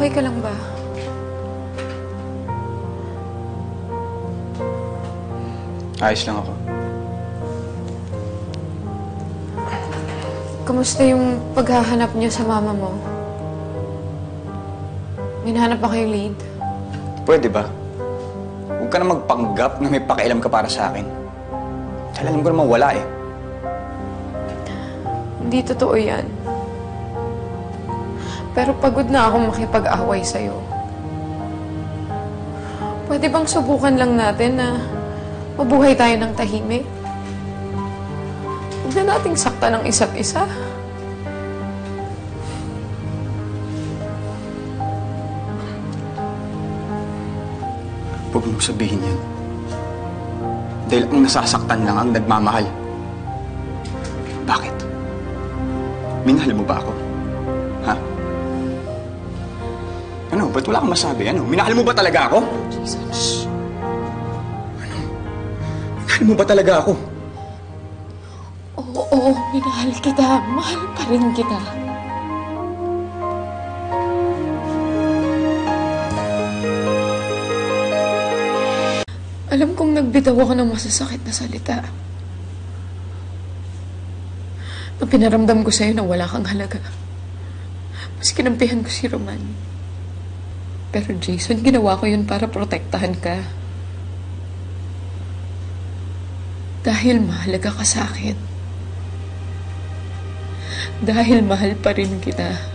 Okay ka lang ba? Ayos lang ako. Kamusta yung paghahanap niyo sa mama mo? May nahanap ba kayong lead? Pwede ba? Huwag ka na magpanggap na may pakialam ka para sa akin. Dahil alam ko naman wala eh. Hindi totoo yan. Pero pagod na akong makipag-away sa'yo. Pwede bang subukan lang natin na mabuhay tayo ng tahimik? Huwag na nating sakta ng isa't isa. Huwag mong sabihin yan. Dahil ang nasasaktan lang ang nagmamahal. Bakit? Minahal mo ba ako? Ha? Ano? Ba't wala kang masabi? Ano? Minahal mo ba talaga ako? Jason. Shh! Ano? Minahal mo ba talaga ako? Oo, minahal kita. Mahal pa rin kita. Alam kong nagbitaw ako ng masasakit na salita. Na pinaramdam ko sa'yo na wala kang halaga. Mas kinampihan ko si Roman. Pero Jason, ginawa ko yun para protektahan ka. Dahil mahalaga ka sa akin. Dahil mahal pa rin kita.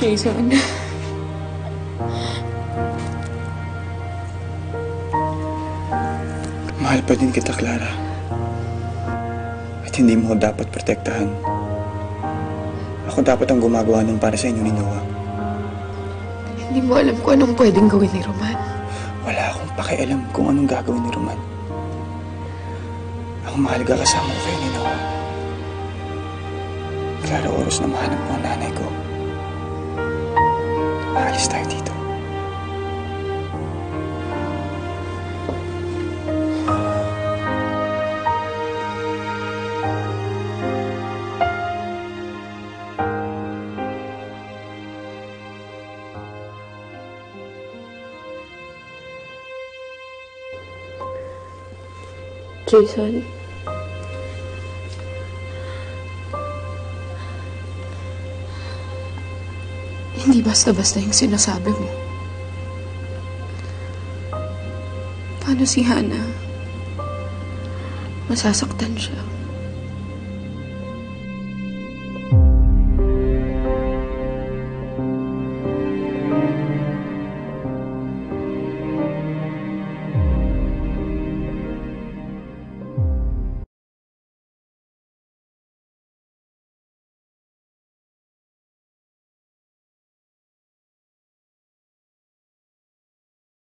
Jason. Mahal pa din kita, Clara. At hindi mo dapat protektahan. Ako dapat ang gumagawa nun para sa inyo ni Noah. Hindi mo alam kung anong pwedeng gawin ni Roman. Wala akong pakialam kung anong gagawin ni Roman. Ang mahalaga kasama ko kayo ni Noah. Clara, oras na mahanap mo ang nanay ko. Aalis tayo dito. Jason. Hindi basta-basta yung sinasabi mo. Paano si Hannah? Masasaktan siya.